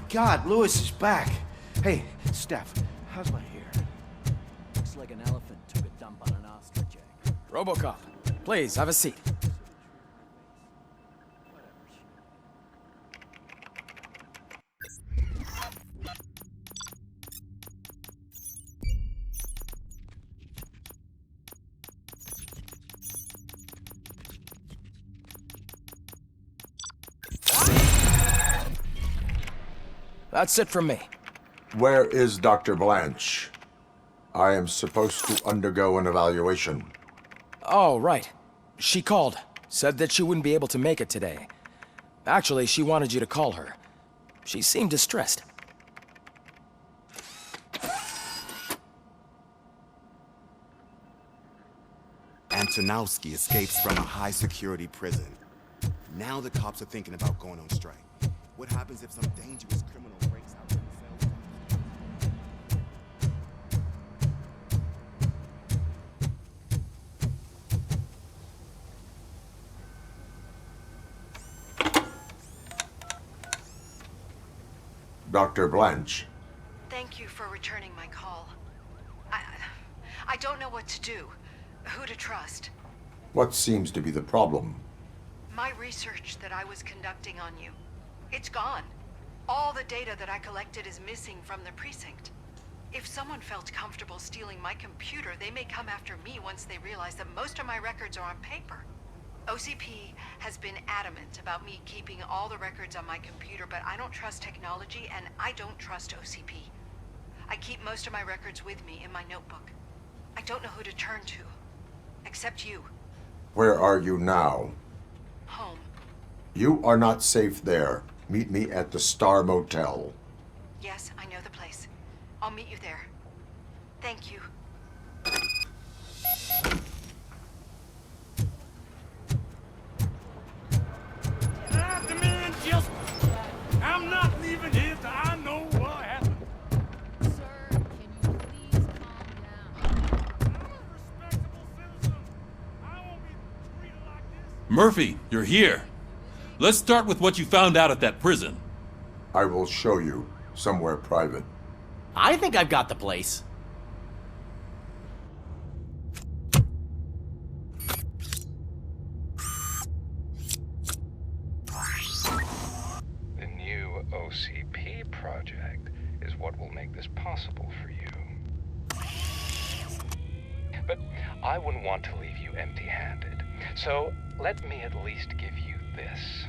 God, Lewis is back. Hey, Steph, how's my hair? Looks like an elephant took a dump on an ostrich egg. Robocop, please, have a seat. That's it from me. Where is Dr. Blanche? I am supposed to undergo an evaluation. Oh, right. She called. Said that she wouldn't be able to make it today. Actually, she wanted you to call her. She seemed distressed. Antonowski escapes from a high-security prison. Now the cops are thinking about going on strike. What happens if some dangerous criminal breaks out of the cell? Dr. Blanche. Thank you for returning my call. I don't know what to do. Who to trust. What seems to be the problem? My research that I was conducting on you. It's gone. All the data that I collected is missing from the precinct. If someone felt comfortable stealing my computer, they may come after me once they realize that most of my records are on paper. OCP has been adamant about me keeping all the records on my computer, but I don't trust technology and I don't trust OCP. I keep most of my records with me in my notebook. I don't know who to turn to, except you. Where are you now? Home. You are not safe there. Meet me at the Star Motel. Yes, I know the place. I'll meet you there. Thank you. I demand justice. I'm not leaving here till I know what happened. Sir, can you please calm down? I'm a respectable citizen. I won't be treated like this. Murphy, you're here. Let's start with what you found out at that prison. I will show you somewhere private. I think I've got the place. The new OCP project is what will make this possible for you. But I wouldn't want to leave you empty-handed. So let me at least give you this.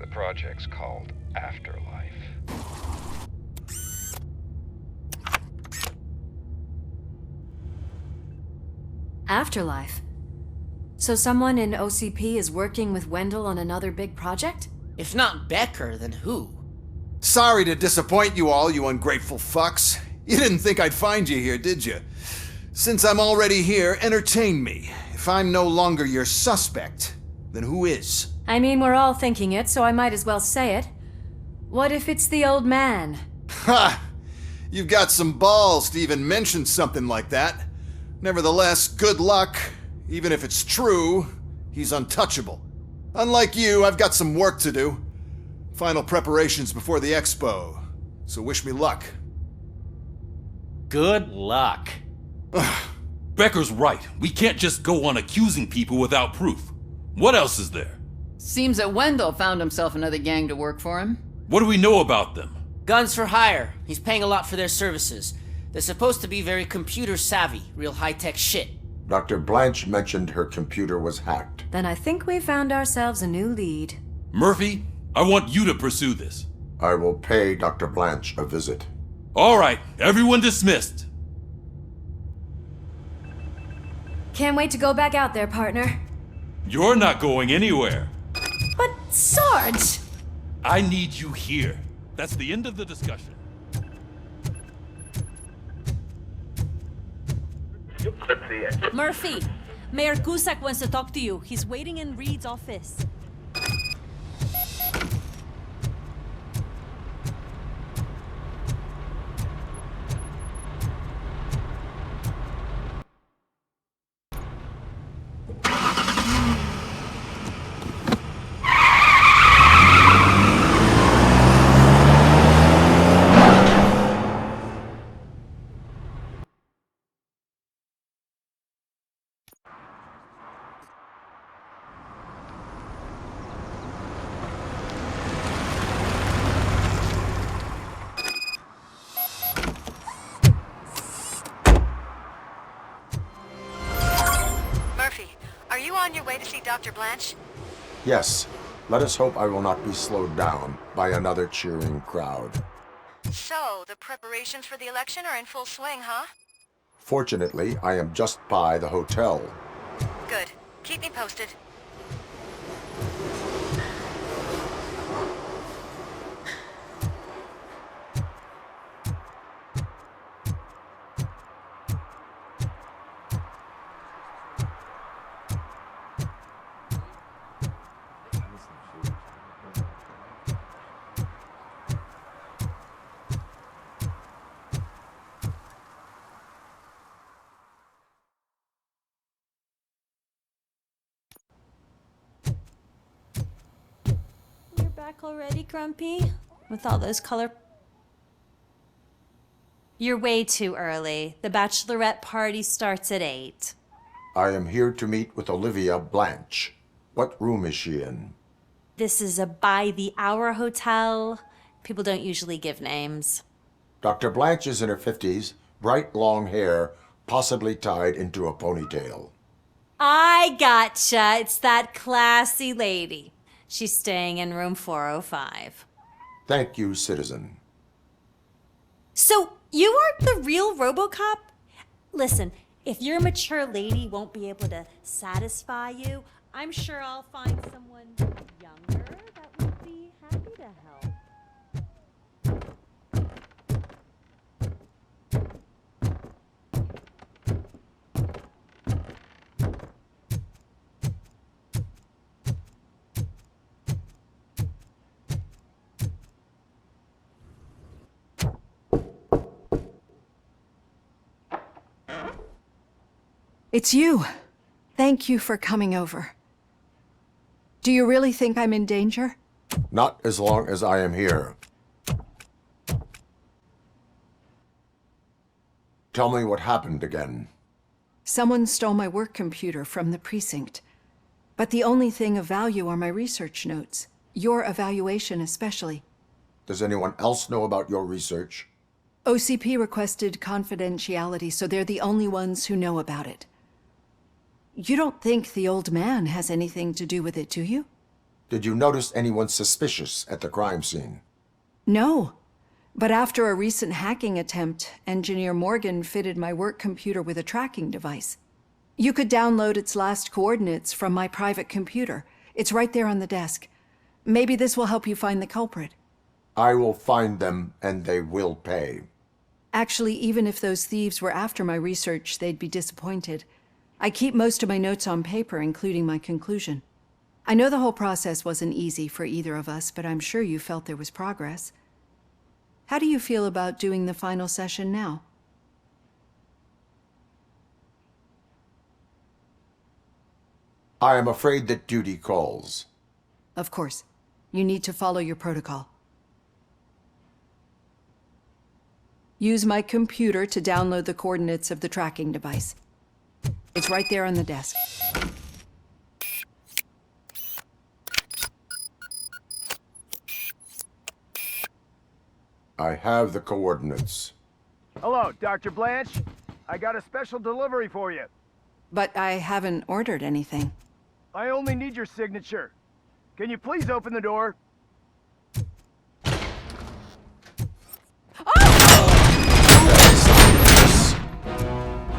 The project's called Afterlife. Afterlife? So someone in OCP is working with Wendell on another big project? If not Becker, then who? Sorry to disappoint you all, you ungrateful fucks. You didn't think I'd find you here, did you? Since I'm already here, entertain me. If I'm no longer your suspect, then who is? I mean, we're all thinking it, so I might as well say it. What if it's the old man? Ha! You've got some balls to even mention something like that. Nevertheless, good luck. Even if it's true, he's untouchable. Unlike you, I've got some work to do. Final preparations before the expo. So wish me luck. Good luck. Becker's right. We can't just go on accusing people without proof. What else is there? Seems that Wendell found himself another gang to work for him. What do we know about them? Guns for hire. He's paying a lot for their services. They're supposed to be very computer savvy, real high-tech shit. Dr. Blanche mentioned her computer was hacked. Then I think we found ourselves a new lead. Murphy, I want you to pursue this. I will pay Dr. Blanche a visit. All right, everyone dismissed. Can't wait to go back out there, partner. You're not going anywhere. But, Sarge! I need you here. That's the end of the discussion. Murphy, Mayor Cusack wants to talk to you. He's waiting in Reed's office. Are you on your way to see Dr. Blanche? Yes. Let us hope I will not be slowed down by another cheering crowd. So, the preparations for the election are in full swing, huh? Fortunately, I am just by the hotel. Good. Keep me posted. You're back already, Grumpy? With all those color... You're way too early. The bachelorette party starts at 8. I am here to meet with Olivia Blanche. What room is she in? This is a by-the-hour hotel. People don't usually give names. Dr. Blanche is in her 50s, bright long hair, possibly tied into a ponytail. I gotcha. It's that classy lady. She's staying in room 405. Thank you, citizen. So, you aren't the real Robocop? Listen, if your mature lady won't be able to satisfy you, I'm sure I'll find someone younger that would be happy to help. It's you. Thank you for coming over. Do you really think I'm in danger? Not as long as I am here. Tell me what happened again. Someone stole my work computer from the precinct. But the only thing of value are my research notes. Your evaluation especially. Does anyone else know about your research? OCP requested confidentiality, so they're the only ones who know about it. You don't think the old man has anything to do with it, do you? Did you notice anyone suspicious at the crime scene? No. But after a recent hacking attempt, Engineer Morgan fitted my work computer with a tracking device. You could download its last coordinates from my private computer. It's right there on the desk. Maybe this will help you find the culprit. I will find them, and they will pay. Actually, even if those thieves were after my research, they'd be disappointed. I keep most of my notes on paper, including my conclusion. I know the whole process wasn't easy for either of us, but I'm sure you felt there was progress. How do you feel about doing the final session now? I am afraid that duty calls. Of course. You need to follow your protocol. Use my computer to download the coordinates of the tracking device. It's right there on the desk. I have the coordinates. Hello, Dr. Blanche. I got a special delivery for you. But I haven't ordered anything. I only need your signature. Can you please open the door?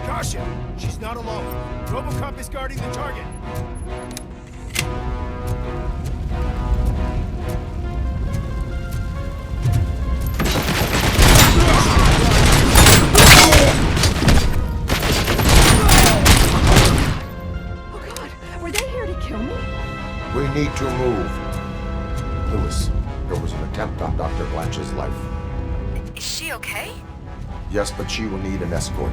Caution! She's not alone. Robocop is guarding the target. Oh God, were they here to kill me? We need to move. Lewis, there was an attempt on Dr. Blanche's life. Is she okay? Yes, but she will need an escort.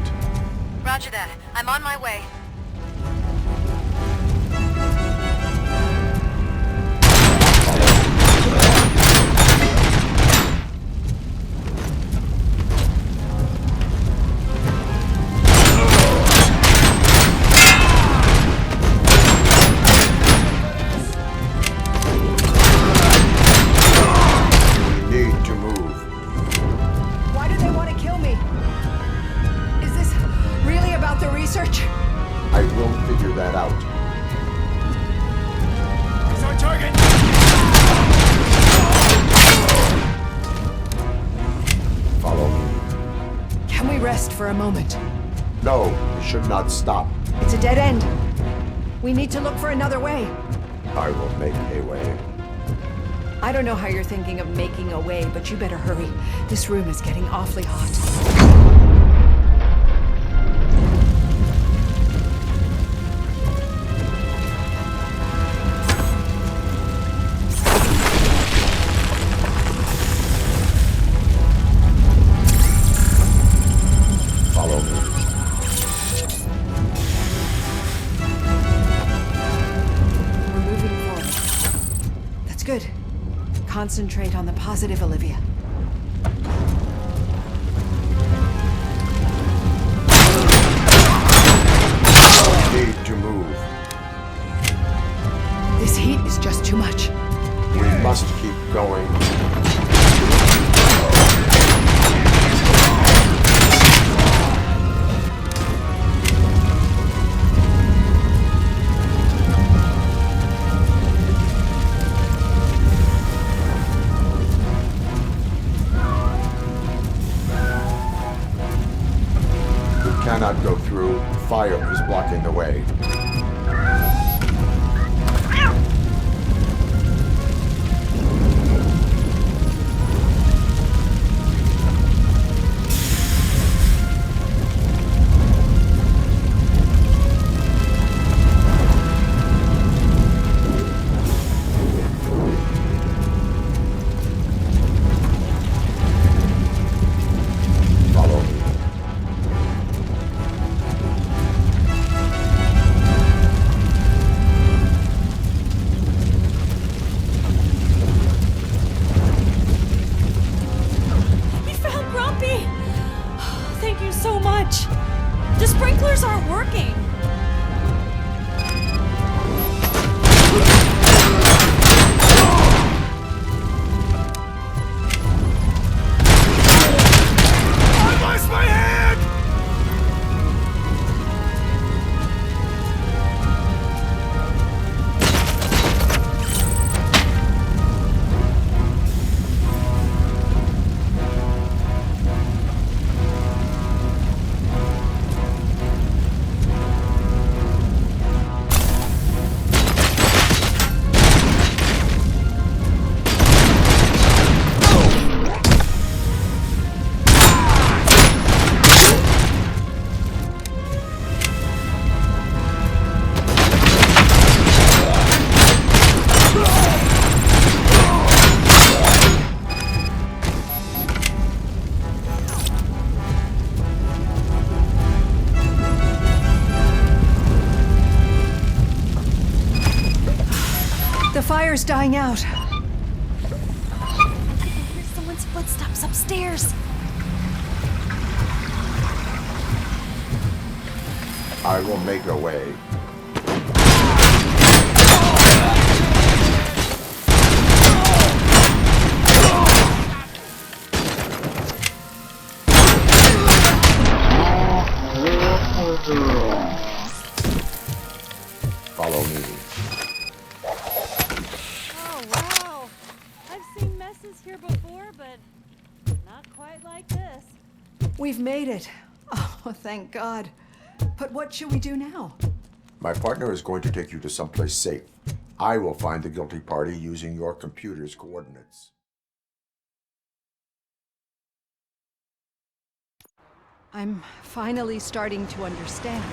Roger that. I'm on my way. We need to move. Why do they want to kill me? Is this really about the research? I will figure that out. target! Follow me. Can we rest for a moment? No, we should not stop. It's a dead end. We need to look for another way. I will make a way. I don't know how you're thinking of making a way, but you better hurry. This room is getting awfully hot. Follow me. We're moving forward. That's good. Concentrate on the positive, Olivia. Need to move. This heat is just too much. We must keep going. Cannot go through. Fire is blocking the way. Follow me. We found Grumpy! Thank you so much. The sprinklers aren't working. I lost my hand! The fire's dying out. There's someone's footsteps upstairs. I will make a way. Follow me. Oh, wow. I've seen messes here before, but not quite like this. We've made it. Oh, thank God. But what should we do now? My partner is going to take you to someplace safe. I will find the guilty party using your computer's coordinates. I'm finally starting to understand.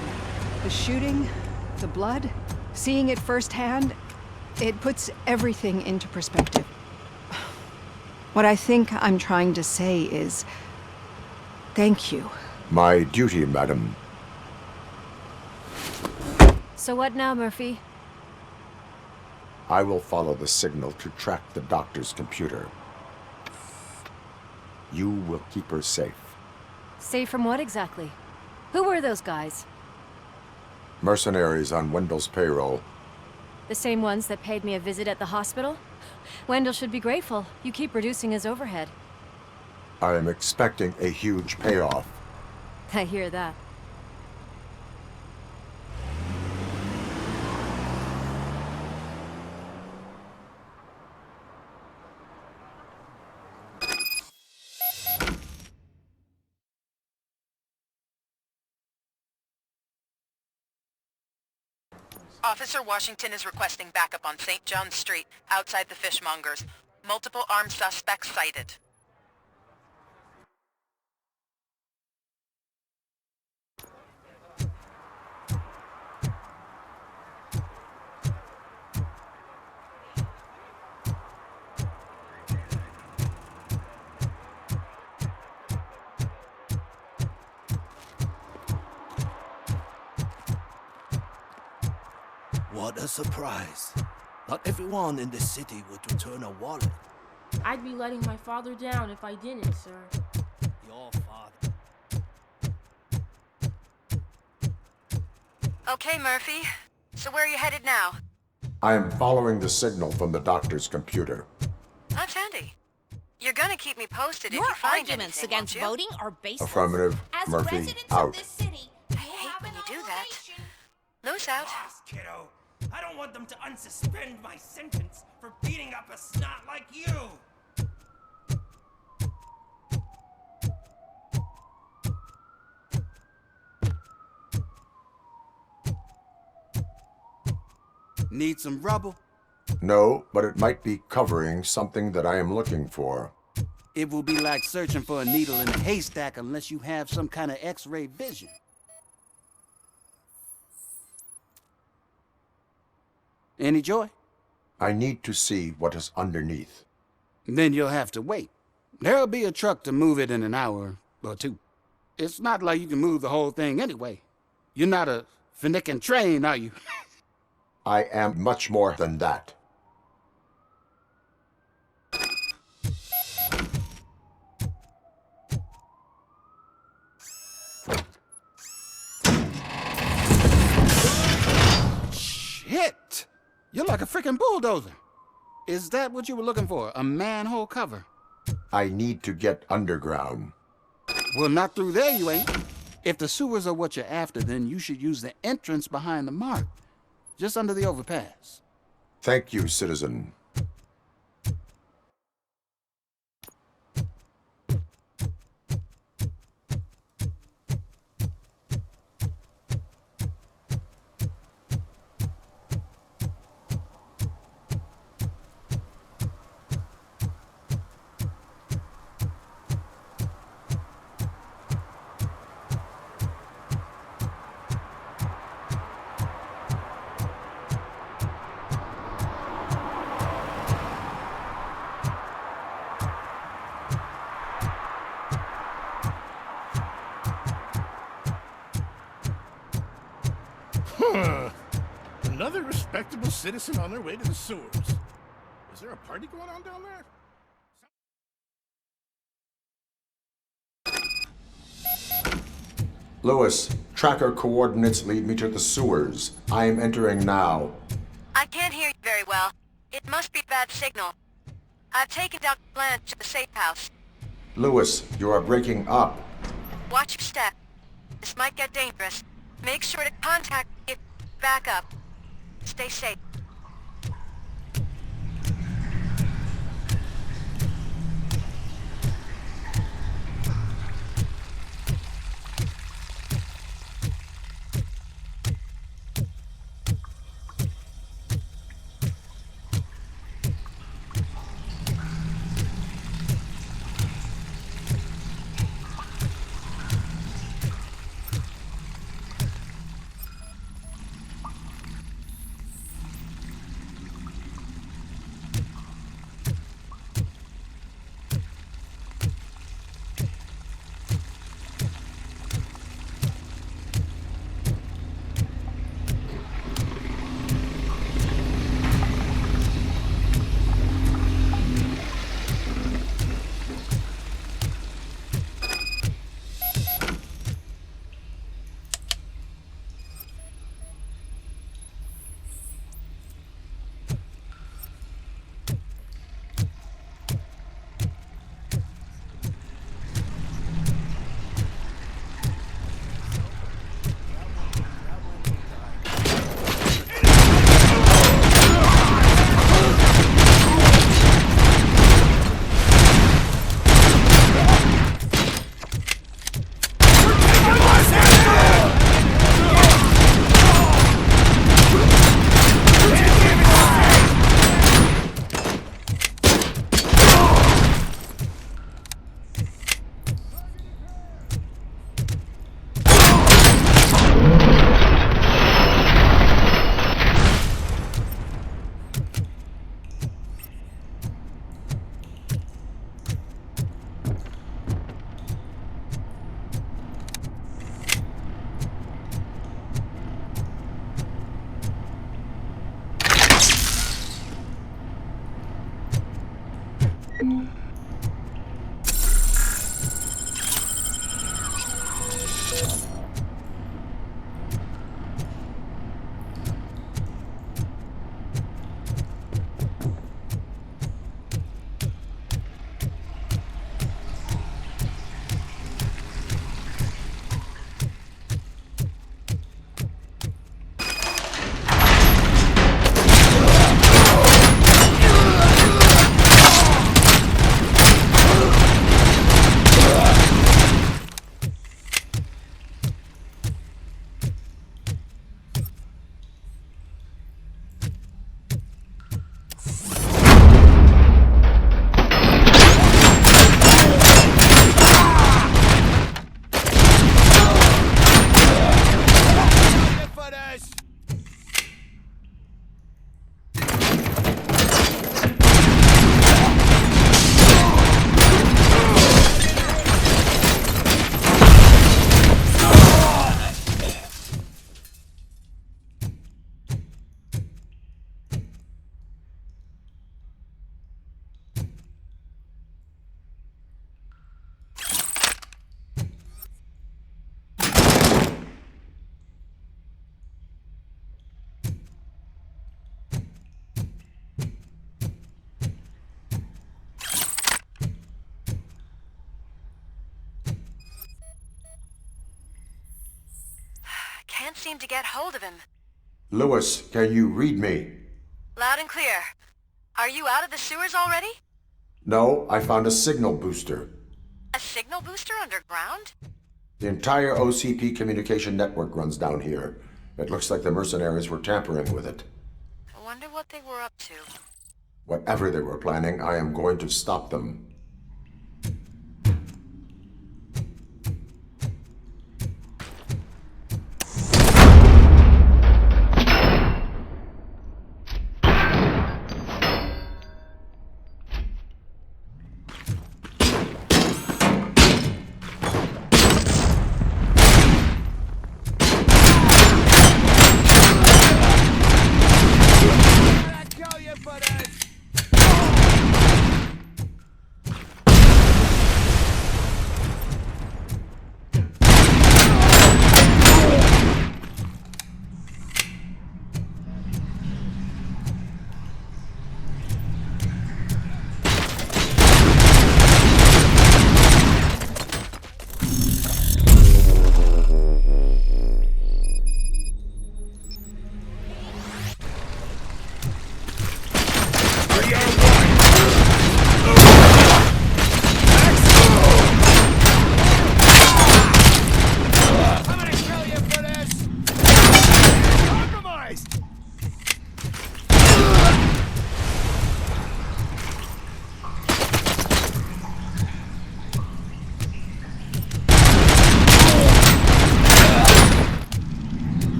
The shooting, the blood, seeing it firsthand, it puts everything into perspective. What I think I'm trying to say is, thank you. My duty, madam. So what now, Murphy? I will follow the signal to track the doctor's computer. You will keep her safe. Safe from what exactly? Who were those guys? Mercenaries on Wendell's payroll. The same ones that paid me a visit at the hospital? Wendell should be grateful. You keep reducing his overhead. I am expecting a huge payoff. I hear that. Officer Washington is requesting backup on St. John's Street, outside the fishmongers. Multiple armed suspects sighted. What a surprise. Not everyone in this city would return a wallet. I'd be letting my father down if I didn't, sir. Your father. Okay, Murphy. So where are you headed now? I am following the signal from the doctor's computer. That's handy. You're gonna keep me posted Your if you find arguments anything, against won't you? voting are baseless. Affirmative. As Murphy, residents out. of this city, I hate when you do that. Loose out. Boss, kiddo. I don't want them to unsuspend my sentence for beating up a snot like you. Need some rubble? No, but it might be covering something that I am looking for. It will be like searching for a needle in a haystack unless you have some kind of X-ray vision. Any joy? I need to see what is underneath. Then you'll have to wait. There'll be a truck to move it in an hour or two. It's not like you can move the whole thing anyway. You're not a finicking train, are you? I am much more than that. Shit! You're like a freaking bulldozer. Is that what you were looking for? A manhole cover? I need to get underground. Well, not through there, you ain't. If the sewers are what you're after, then you should use the entrance behind the mark, just under the overpass. Thank you, citizen. Another respectable citizen on their way to the sewers. Is there a party going on down there? Lewis, tracker coordinates lead me to the sewers. I am entering now. I can't hear you very well. It must be a bad signal. I've taken Dr. Blanche to the safe house. Lewis, you are breaking up. Watch your step. This might get dangerous. Make sure to contact me if back up. Stay safe. can't seem to get hold of him. Lewis, can you read me? Loud and clear. Are you out of the sewers already? No, I found a signal booster. A signal booster underground? The entire OCP communication network runs down here. It looks like the mercenaries were tampering with it. I wonder what they were up to. Whatever they were planning, I am going to stop them.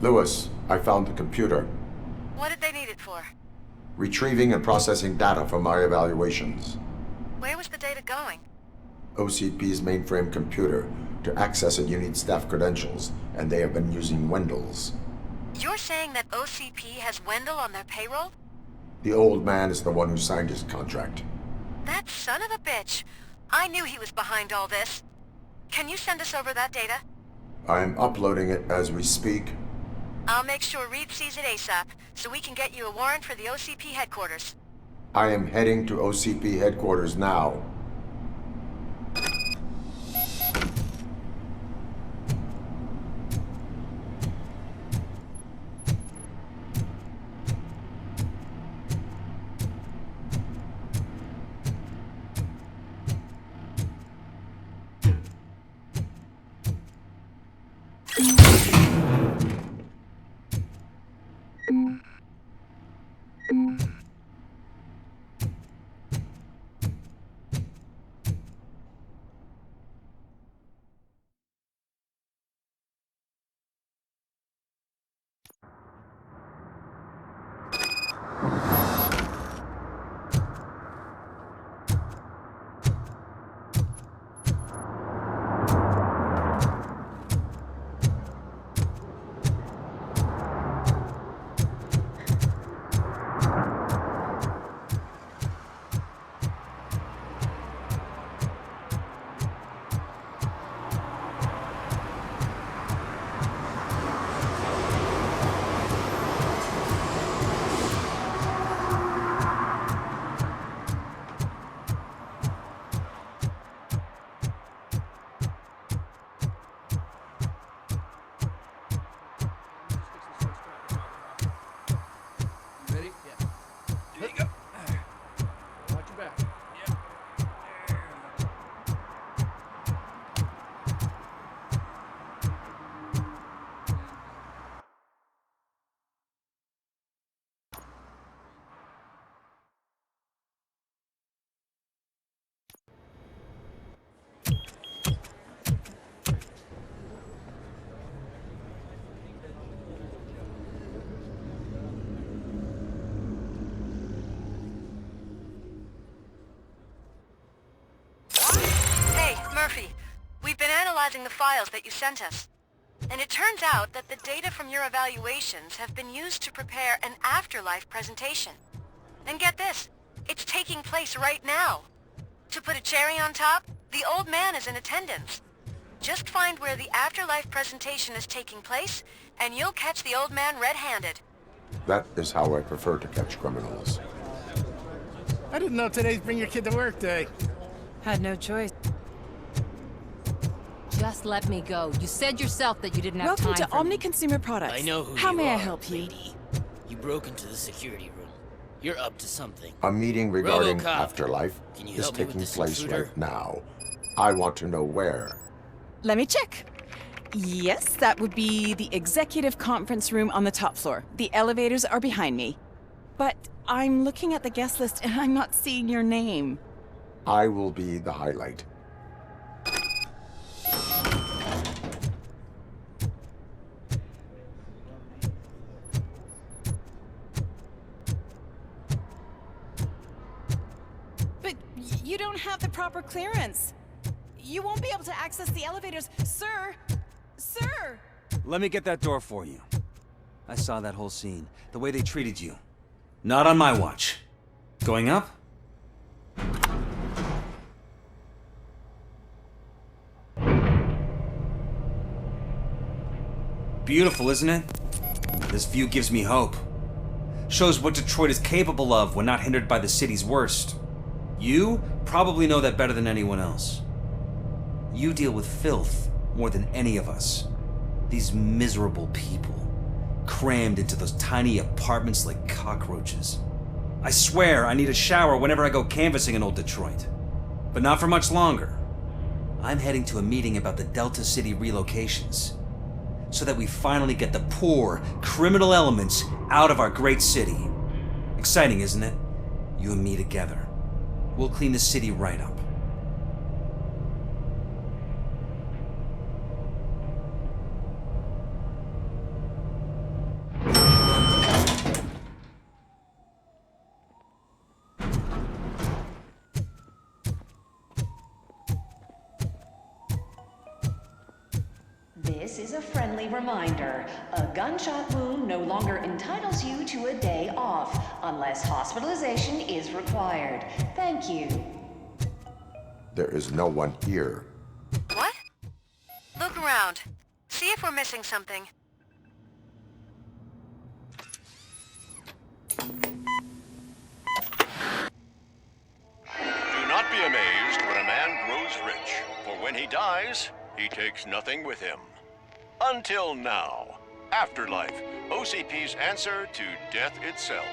Lewis, I found the computer. What did they need it for? Retrieving and processing data from my evaluations. Where was the data going? OCP's mainframe computer. To access it, you need staff credentials, and they have been using Wendell's. You're saying that OCP has Wendell on their payroll? The old man is the one who signed his contract. That son of a bitch. I knew he was behind all this. Can you send us over that data? I'm uploading it as we speak. I'll make sure Reed sees it ASAP, so we can get you a warrant for the OCP headquarters. I am heading to OCP headquarters now. Murphy, we've been analyzing the files that you sent us. And it turns out that the data from your evaluations have been used to prepare an afterlife presentation. And get this, it's taking place right now. To put a cherry on top, the old man is in attendance. Just find where the afterlife presentation is taking place, and you'll catch the old man red-handed. That is how I prefer to catch criminals. I didn't know today's Bring Your Kid to Work Day. Had no choice. Just let me go. You said yourself that you didn't have Welcome time to for Omni me. Consumer Products. I know who How you may I are, help you? lady. You broke into the security room. You're up to something. A meeting regarding Robocop. afterlife Can you is help me with taking this place intruder? right now. I want to know where. Let me check. Yes, that would be the executive conference room on the top floor. The elevators are behind me. But I'm looking at the guest list and I'm not seeing your name. I will be the highlight. But you don't have the proper clearance. You won't be able to access the elevators. Sir! Sir! Let me get that door for you. I saw that whole scene. The way they treated you. Not on my watch. Going up? Beautiful, isn't it? This view gives me hope. Shows what Detroit is capable of when not hindered by the city's worst. You probably know that better than anyone else. You deal with filth more than any of us. These miserable people, crammed into those tiny apartments like cockroaches. I swear I need a shower whenever I go canvassing in old Detroit. But not for much longer. I'm heading to a meeting about the Delta City relocations, so that we finally get the poor, criminal elements out of our great city. Exciting, isn't it? You and me together. We'll clean the city right up. This is a friendly reminder. A gunshot wound no longer entitles you to a day off, unless hospitalization is required. Thank you. There is no one here. What? Look around. See if we're missing something. Do not be amazed when a man grows rich, for when he dies, he takes nothing with him. Until now. Afterlife, OCP's answer to death itself.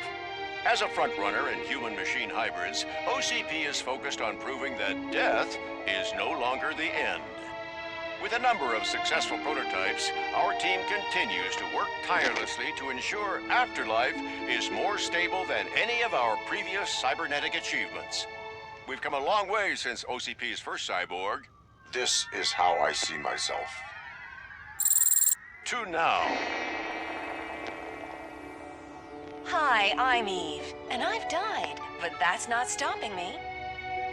As a frontrunner in human-machine hybrids, OCP is focused on proving that death is no longer the end. With a number of successful prototypes, our team continues to work tirelessly to ensure Afterlife is more stable than any of our previous cybernetic achievements. We've come a long way since OCP's first cyborg. This is how I see myself. To now. Hi, I'm Eve, and I've died, but that's not stopping me.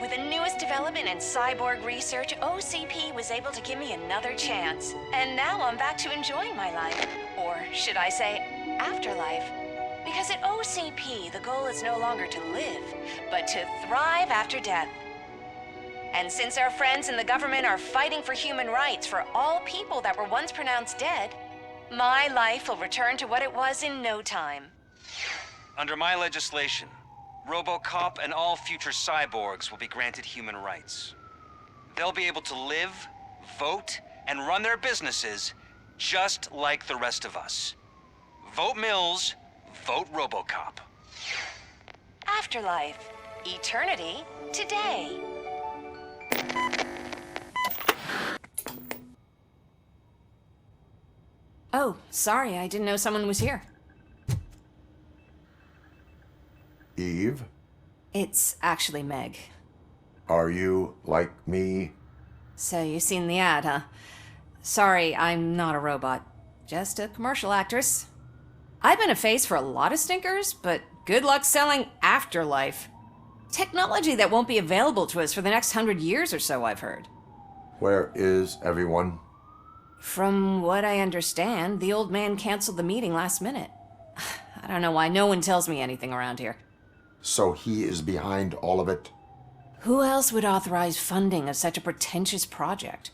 With the newest development in cyborg research, OCP was able to give me another chance. And now I'm back to enjoying my life. Or should I say, afterlife. Because at OCP, the goal is no longer to live, but to thrive after death. And since our friends in the government are fighting for human rights for all people that were once pronounced dead, my life will return to what it was in no time. Under my legislation, Robocop and all future cyborgs will be granted human rights. They'll be able to live, vote, and run their businesses just like the rest of us. Vote Mills, vote Robocop. Afterlife. Eternity. Today. Oh, sorry, I didn't know someone was here. Eve, It's actually Meg. are you like me? So you've seen the ad, huh? Sorry, I'm not a robot. Just a commercial actress. I've been a face for a lot of stinkers, but good luck selling Afterlife. Technology that won't be available to us for the next 100 years or so, I've heard. Where is everyone? From what I understand, the old man canceled the meeting last minute. I don't know why no one tells me anything around here. So he is behind all of it? Who else would authorize funding of such a pretentious project?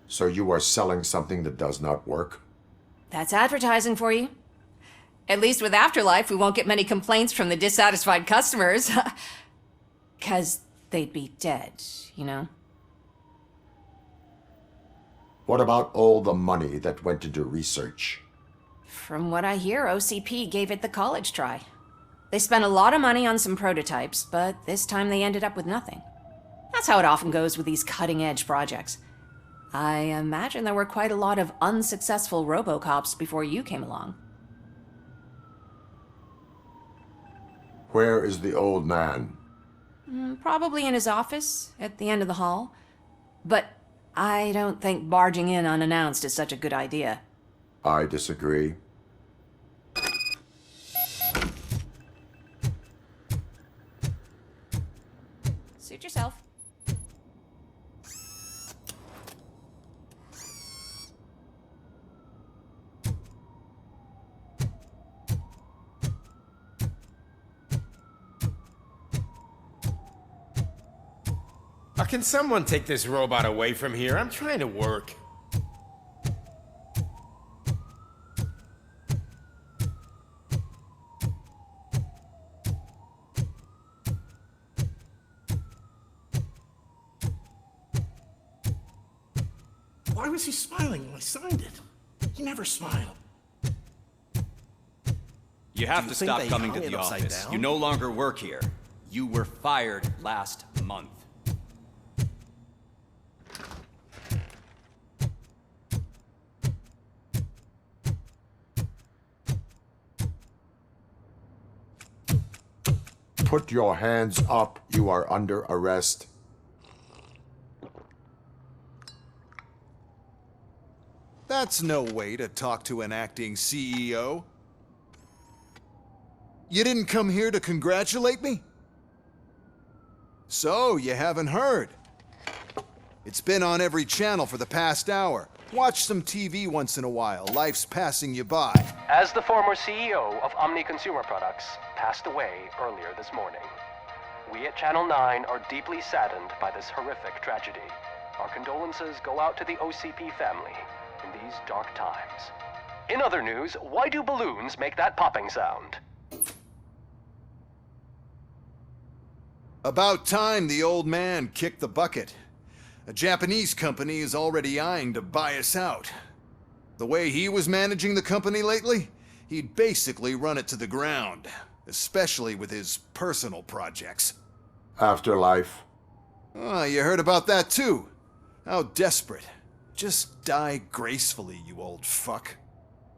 So you are selling something that does not work? That's advertising for you. At least with Afterlife, we won't get many complaints from the dissatisfied customers. 'Cause they'd be dead, you know? What about all the money that went into research? From what I hear, OCP gave it the college try. They spent a lot of money on some prototypes, but this time they ended up with nothing. That's how it often goes with these cutting-edge projects. I imagine there were quite a lot of unsuccessful Robocops before you came along. Where is the old man? Probably in his office, at the end of the hall. But I don't think barging in unannounced is such a good idea. I disagree. Suit yourself. Can someone take this robot away from here? I'm trying to work. Why was he smiling when I signed it? He never smiled. You have Do to you think stop they coming to hung it the upside office. down? You no longer work here. You were fired last month. Put your hands up. You are under arrest. That's no way to talk to an acting CEO. You didn't come here to congratulate me? So, you haven't heard. It's been on every channel for the past hour. Watch some TV once in a while. Life's passing you by. As the former CEO of Omni Consumer Products passed away earlier this morning, we at Channel 9 are deeply saddened by this horrific tragedy. Our condolences go out to the OCP family in these dark times. In other news, why do balloons make that popping sound? About time the old man kicked the bucket. A Japanese company is already eyeing to buy us out. The way he was managing the company lately, he'd basically run it to the ground, especially with his personal projects. Afterlife. Oh, you heard about that too. How desperate. Just die gracefully, you old fuck.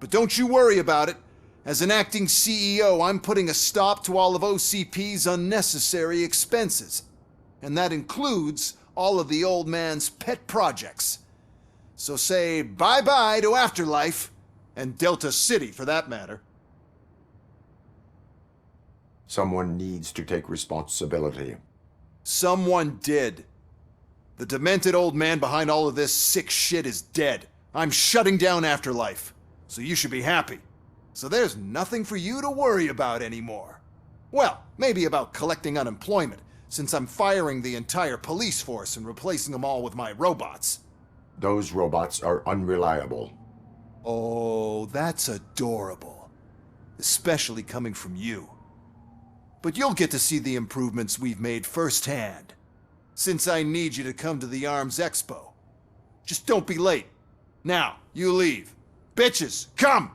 But don't you worry about it. As an acting CEO, I'm putting a stop to all of OCP's unnecessary expenses. And that includes all of the old man's pet projects. So say bye-bye to Afterlife, and Delta City for that matter. Someone needs to take responsibility. Someone did. The demented old man behind all of this sick shit is dead. I'm shutting down Afterlife, so you should be happy. So there's nothing for you to worry about anymore. Well, maybe about collecting unemployment, since I'm firing the entire police force and replacing them all with my robots. Those robots are unreliable. Oh, that's adorable. Especially coming from you. But you'll get to see the improvements we've made firsthand, since I need you to come to the ARMS Expo. Just don't be late. Now, you leave. Bitches, come!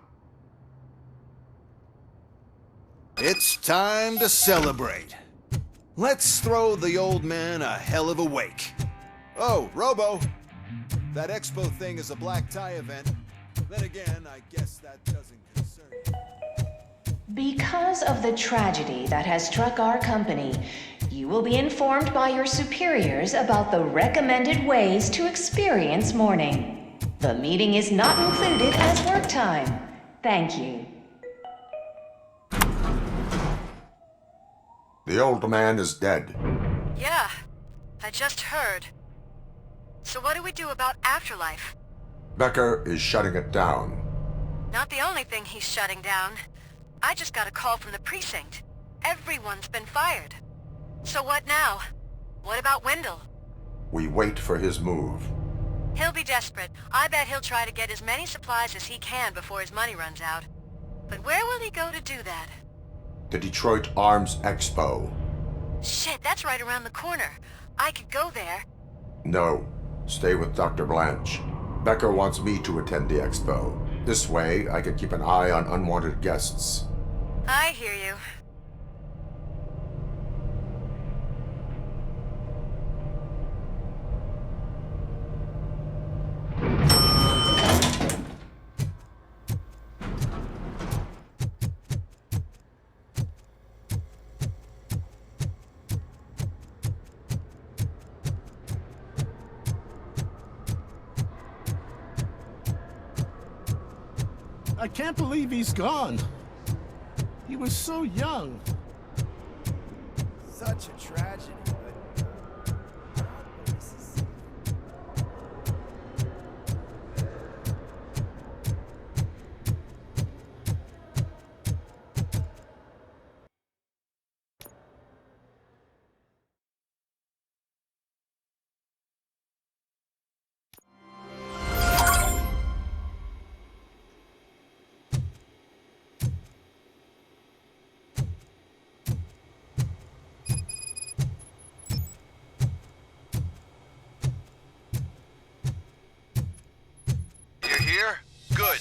It's time to celebrate. Let's throw the old man a hell of a wake. Oh, Robo, that expo thing is a black tie event. Then again, I guess that doesn't concern you. Because of the tragedy that has struck our company, you will be informed by your superiors about the recommended ways to experience mourning. The meeting is not included as work time. Thank you. The old man is dead. Yeah, I just heard. So what do we do about Afterlife? Becker is shutting it down. Not the only thing he's shutting down. I just got a call from the precinct. Everyone's been fired. So what now? What about Wendell? We wait for his move. He'll be desperate. I bet he'll try to get as many supplies as he can before his money runs out. But where will he go to do that? The Detroit Arms Expo. Shit, that's right around the corner. I could go there. No, stay with Dr. Blanche. Becker wants me to attend the expo. This way, I can keep an eye on unwanted guests. I hear you. I can't believe he's gone. He was so young. Such a tragedy, but this is... Here? Good.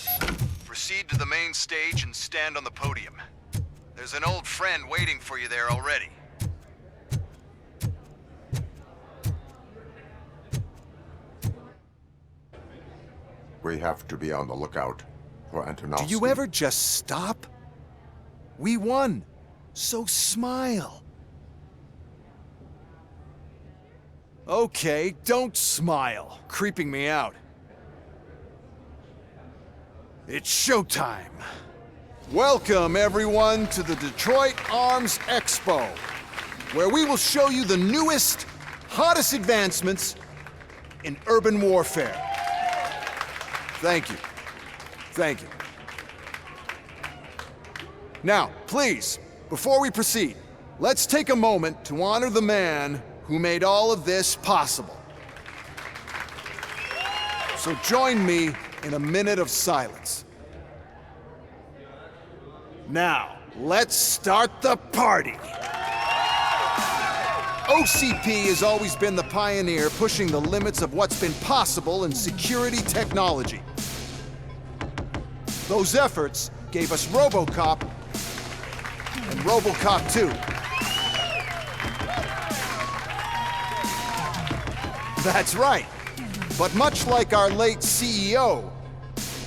Proceed to the main stage and stand on the podium. There's an old friend waiting for you there already. We have to be on the lookout for Antonovsky. Do you ever just stop? We won, so smile. Okay, don't smile. Creeping me out. It's showtime. Welcome, everyone, to the Detroit Arms Expo, where we will show you the newest, hottest advancements in urban warfare. Thank you. Thank you. Now, please, before we proceed, let's take a moment to honor the man who made all of this possible. So join me in a minute of silence. Now, let's start the party. OCP has always been the pioneer pushing the limits of what's been possible in security technology. Those efforts gave us Robocop and Robocop 2. That's right. But much like our late CEO,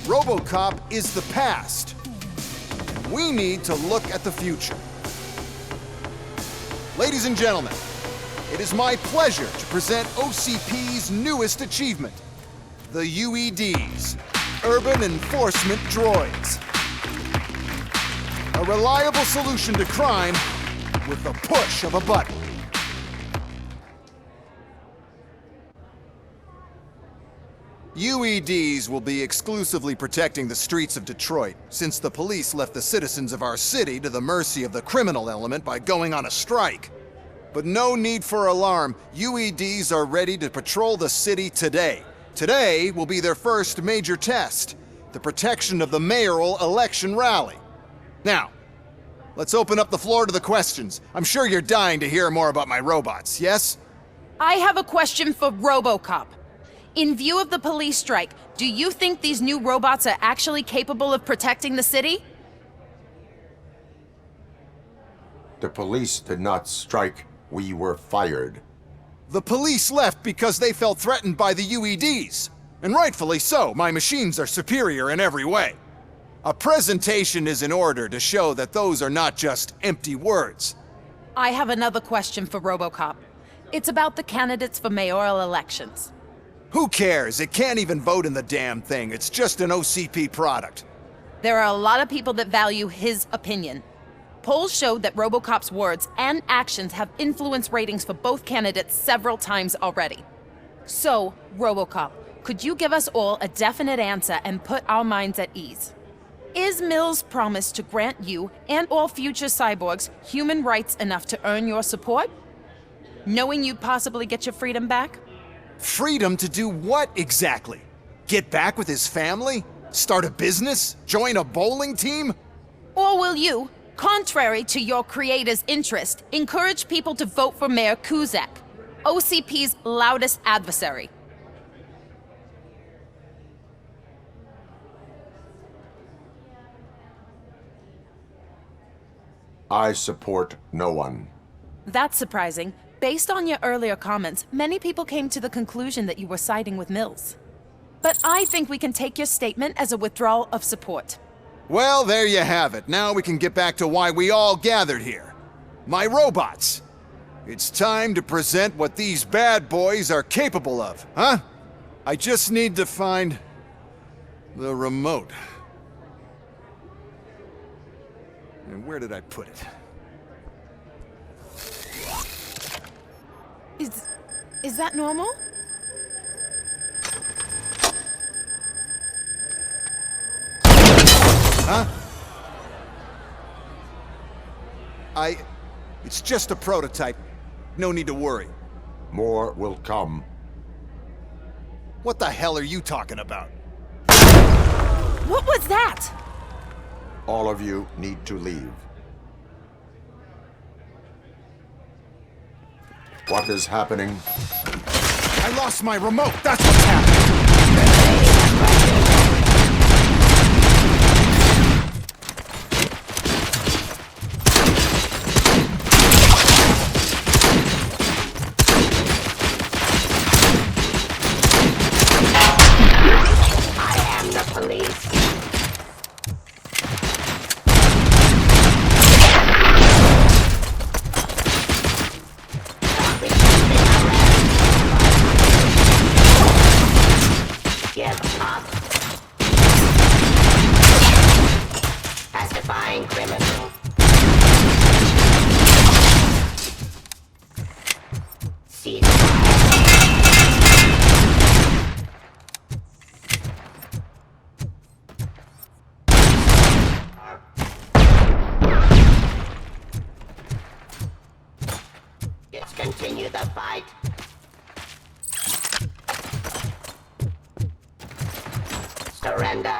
Robocop is the past. We need to look at the future. Ladies and gentlemen, it is my pleasure to present OCP's newest achievement, the UEDs, Urban Enforcement Droids. A reliable solution to crime with the push of a button. UEDs will be exclusively protecting the streets of Detroit, since the police left the citizens of our city to the mercy of the criminal element by going on a strike. But no need for alarm, UEDs are ready to patrol the city today. Today will be their first major test, the protection of the mayoral election rally. Now, let's open up the floor to the questions. I'm sure you're dying to hear more about my robots, yes? I have a question for Robocop. In view of the police strike, do you think these new robots are actually capable of protecting the city? The police did not strike. We were fired. The police left because they felt threatened by the UEDs. And rightfully so, my machines are superior in every way. A presentation is in order to show that those are not just empty words. I have another question for Robocop. It's about the candidates for mayoral elections. Who cares? It can't even vote in the damn thing. It's just an OCP product. There are a lot of people that value his opinion. Polls showed that Robocop's words and actions have influenced ratings for both candidates several times already. So, Robocop, could you give us all a definite answer and put our minds at ease? Is Mills' promise to grant you and all future cyborgs human rights enough to earn your support? Knowing you'd possibly get your freedom back? Freedom to do what exactly? Get back with his family? Start a business? Join a bowling team? Or will you, contrary to your creator's interest, encourage people to vote for Mayor Kuzak, OCP's loudest adversary? I support no one. That's surprising. Based on your earlier comments, many people came to the conclusion that you were siding with Mills. But I think we can take your statement as a withdrawal of support. Well, there you have it. Now we can get back to why we all gathered here. My robots. It's time to present what these bad boys are capable of, huh? I just need to find the remote. And where did I put it? Is that normal? Huh? It's just a prototype. No need to worry. More will come. What the hell are you talking about? What was that? All of you need to leave. What is happening? I lost my remote. That's what's happening. I am the police. Give up. Testify. Surrender.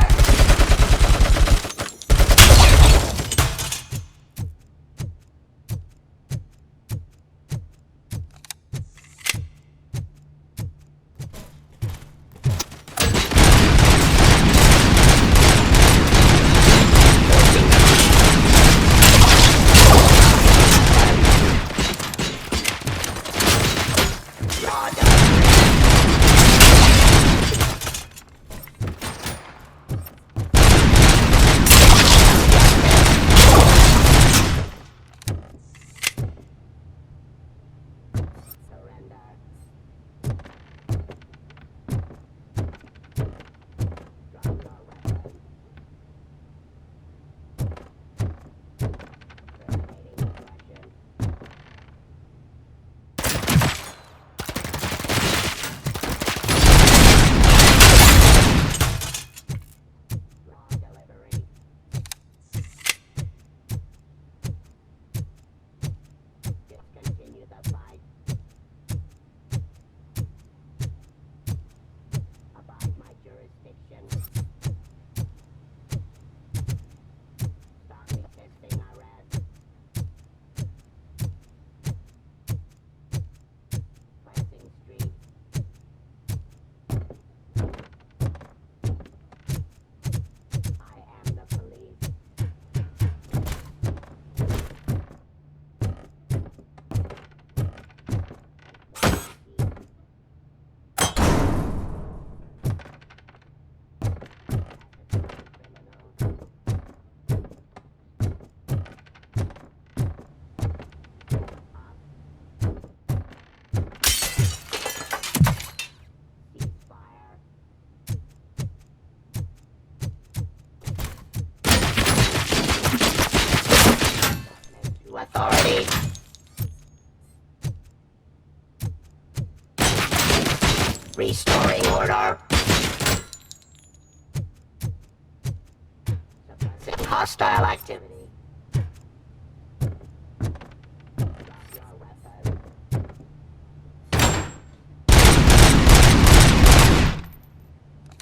Authority. Restoring order. Suppressing hostile activity.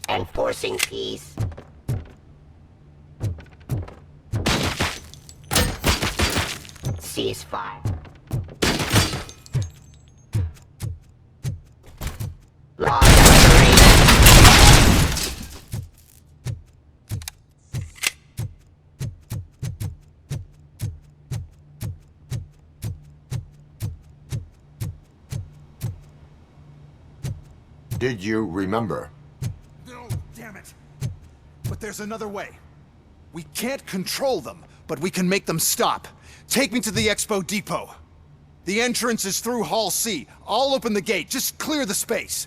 Enforcing peace. Ceasefire. Law delivery. Did you remember? No, damn it. But there's another way. We can't control them, but we can make them stop. Take me to the Expo Depot. The entrance is through Hall C. I'll open the gate. Just clear the space.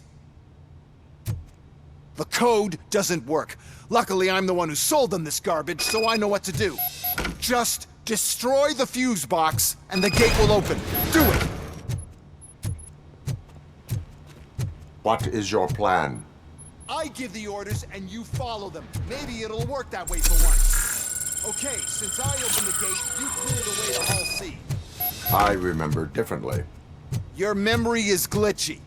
The code doesn't work. Luckily, I'm the one who sold them this garbage, so I know what to do. Just destroy the fuse box, and the gate will open. Do it! What is your plan? I give the orders, and you follow them. Maybe it'll work that way for once. Okay, since I opened the gate, you clear the way to Hall C. I remember differently. Your memory is glitchy.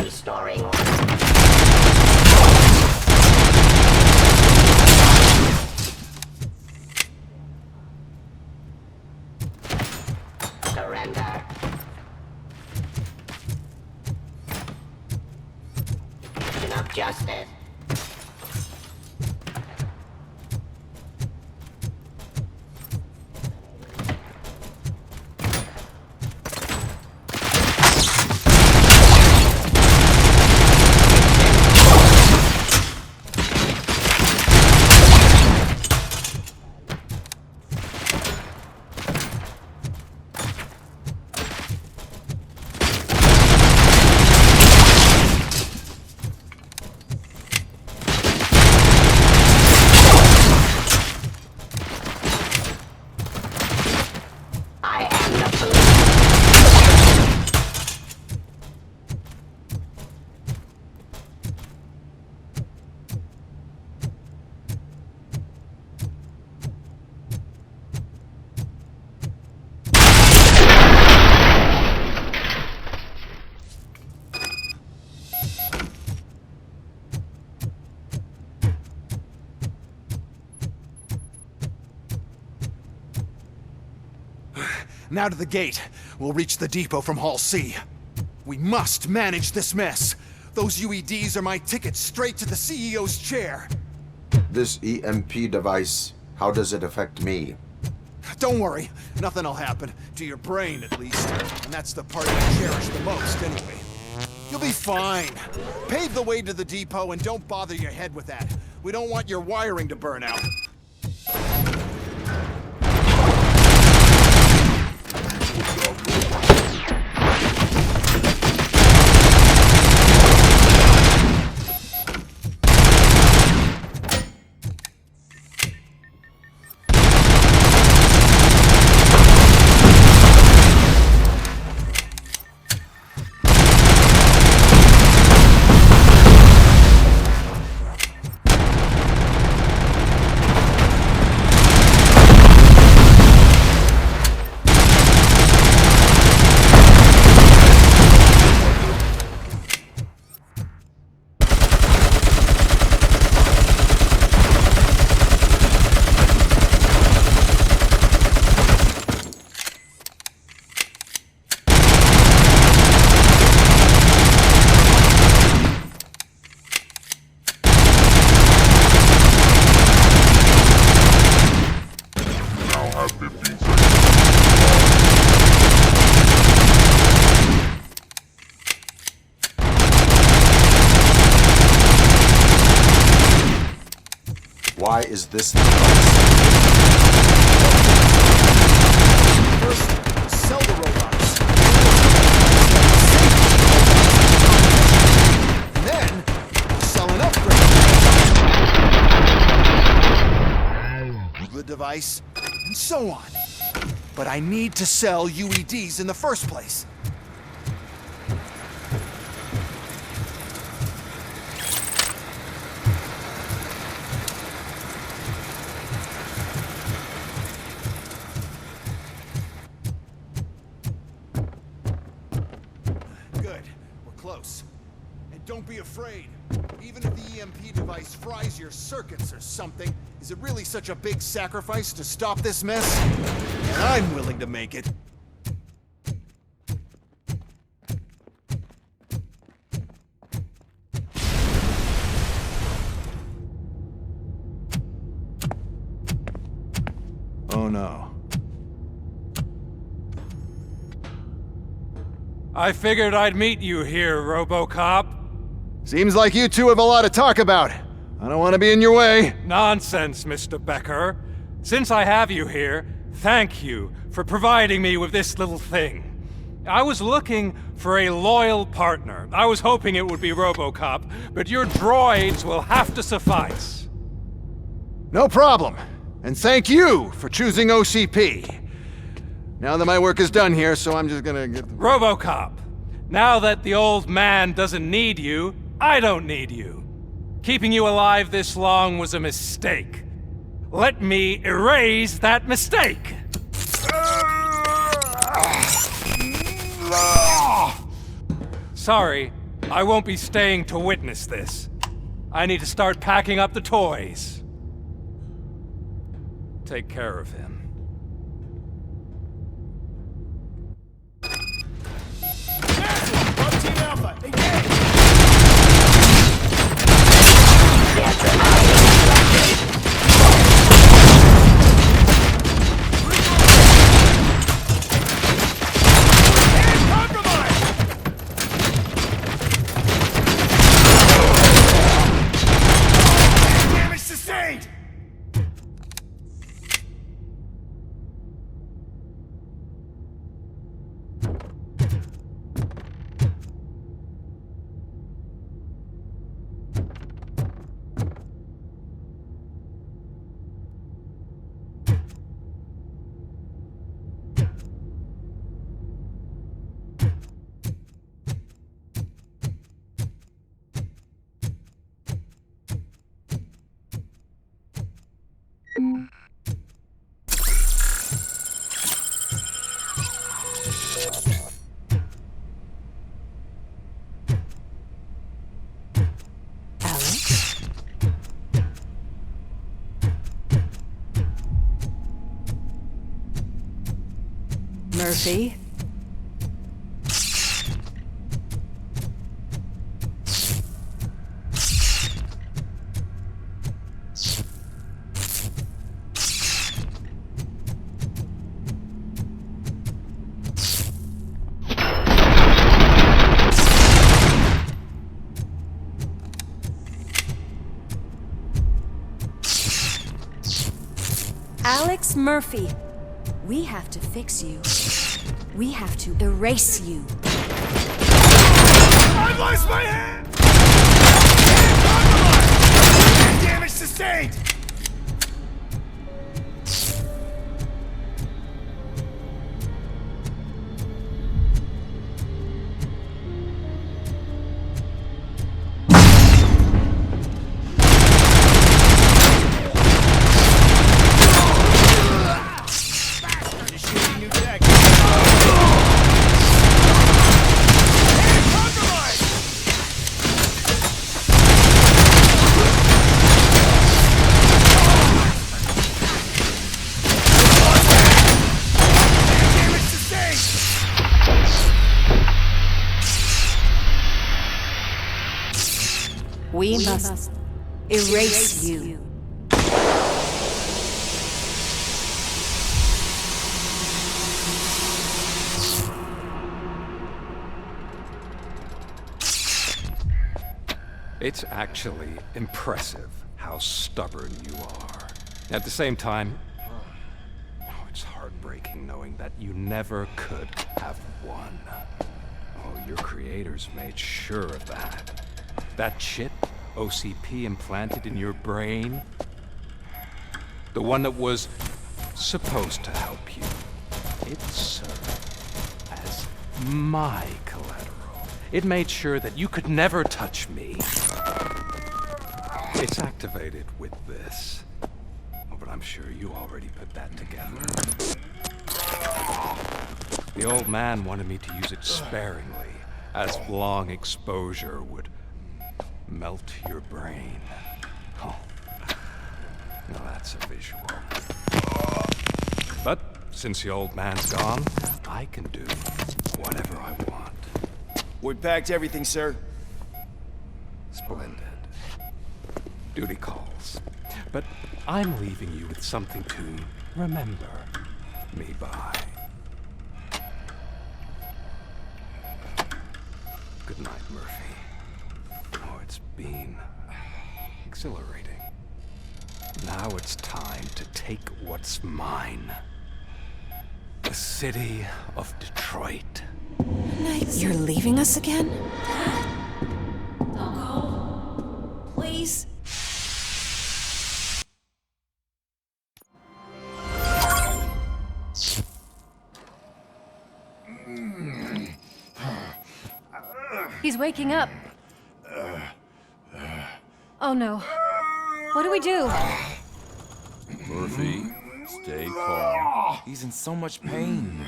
Restoring order. Surrender. Action of justice. Now to the gate. We'll reach the depot from Hall C. We must manage this mess. Those UEDs are my ticket straight to the CEO's chair. This EMP device, how does it affect me? Don't worry, nothing'll happen. To your brain, at least. And that's the part I cherish the most, anyway. You'll be fine. Pave the way to the depot and don't bother your head with that. We don't want your wiring to burn out. Why is this First, sell the robots. And then, sell an upgrade. The device, and so on. But I need to sell UEDs in the first place. Good. We're close. And don't be afraid. Even if the EMP device fries your circuits or something, is it really such a big sacrifice to stop this mess? And I'm willing to make it. Oh no. I figured I'd meet you here, Robocop. Seems like you two have a lot to talk about. I don't want to be in your way. Nonsense, Mr. Becker. Since I have you here, thank you for providing me with this little thing. I was looking for a loyal partner. I was hoping it would be Robocop, but your droids will have to suffice. No problem. And thank you for choosing OCP. Now that my work is done here, so I'm just gonna get... Robocop, now that the old man doesn't need you, I don't need you. Keeping you alive this long was a mistake. Let me erase that mistake! Sorry, I won't be staying to witness this. I need to start packing up the toys. Take care of him. Team Alpha, engage! Murphy. Alex Murphy, we have to fix you. We have to erase you. I've lost my hand! Compromised! Damage sustained! We must erase you. It's actually impressive how stubborn you are. At the same time, it's heartbreaking knowing that you never could have won. Oh, your creators made sure of that. That chip OCP implanted in your brain, the one that was supposed to help you, it served as my collateral. It made sure that you could never touch me. It's activated with this. Oh, but I'm sure you already put that together. The old man wanted me to use it sparingly, as long exposure would melt your brain. Oh, now that's a visual. But since the old man's gone, I can do whatever I want. We packed everything, sir. Splendid. Duty calls. But I'm leaving you with something to remember me by. Good night, Murphy. Oh, it's been exhilarating. Now it's time to take what's mine. The city of Detroit. You're leaving us again? Don't go. Please. He's waking up. Oh no. What do we do? Murphy, stay calm. He's in so much pain.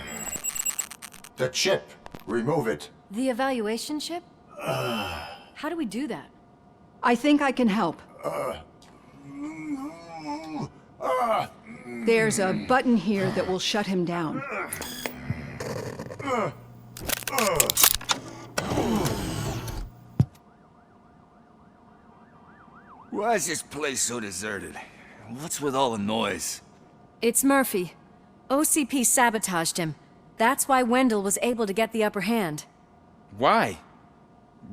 The chip. Remove it. The evaluation chip? How do we do that? I think I can help. There's a button here that will shut him down. Why is this place so deserted? What's with all the noise? It's Murphy. OCP sabotaged him. That's why Wendell was able to get the upper hand. Why?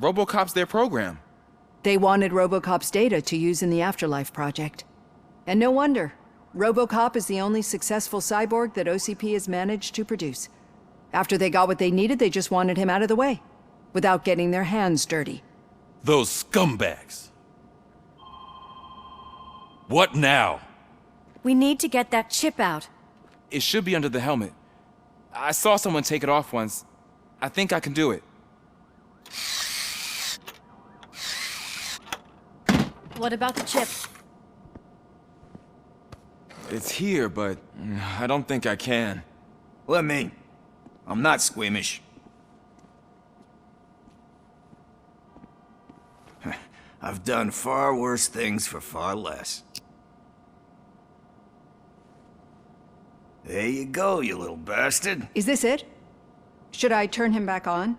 Robocop's their program. They wanted Robocop's data to use in the Afterlife project. And no wonder. Robocop is the only successful cyborg that OCP has managed to produce. After they got what they needed, they just wanted him out of the way, without getting their hands dirty. Those scumbags. What now? We need to get that chip out. It should be under the helmet. I saw someone take it off once. I think I can do it. What about the chip? It's here, but I don't think I can. Let me. I'm not squeamish. I've done far worse things for far less. There you go, you little bastard. Is this it? Should I turn him back on?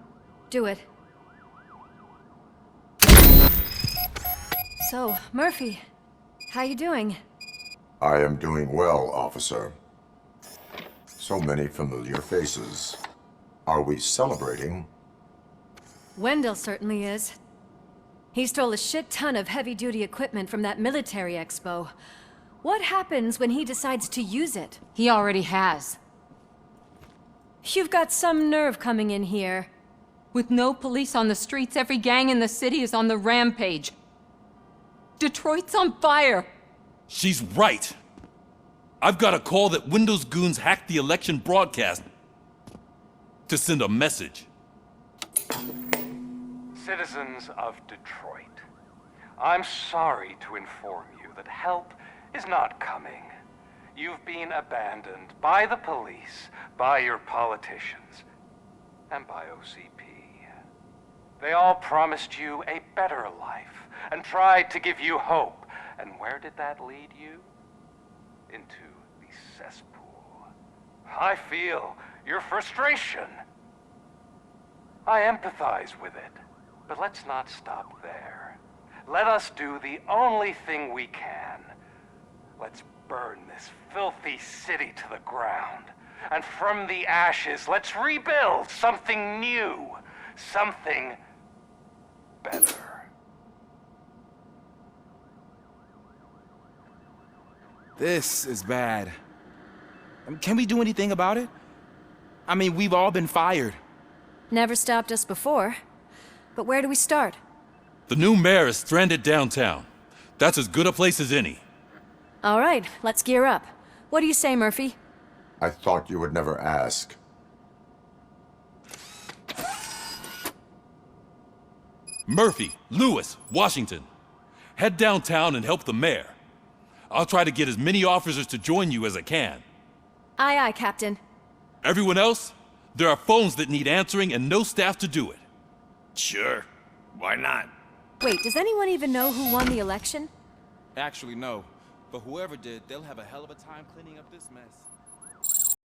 Do it. So, Murphy, how you doing? I am doing well, officer. So many familiar faces. Are we celebrating? Wendell certainly is. He stole a shit ton of heavy-duty equipment from that military expo. What happens when he decides to use it? He already has. You've got some nerve coming in here. With no police on the streets, every gang in the city is on the rampage. Detroit's on fire! She's right! I've got a call that Windows goons hacked the election broadcast to send a message. Citizens of Detroit, I'm sorry to inform you that help is not coming. You've been abandoned by the police, by your politicians, and by OCP. They all promised you a better life and tried to give you hope. And where did that lead you? Into the cesspool. I feel your frustration. I empathize with it. But let's not stop there. Let us do the only thing we can. Let's burn this filthy city to the ground. And from the ashes, let's rebuild something new. Something better. This is bad. Can we do anything about it? I mean, we've all been fired. Never stopped us before. But where do we start? The new mayor is stranded downtown. That's as good a place as any. All right, let's gear up. What do you say, Murphy? I thought you would never ask. Murphy, Lewis, Washington. Head downtown and help the mayor. I'll try to get as many officers to join you as I can. Aye, aye, Captain. Everyone else? There are phones that need answering and no staff to do it. Sure. Why not? Wait, does anyone even know who won the election? Actually, no. But whoever did, they'll have a hell of a time cleaning up this mess.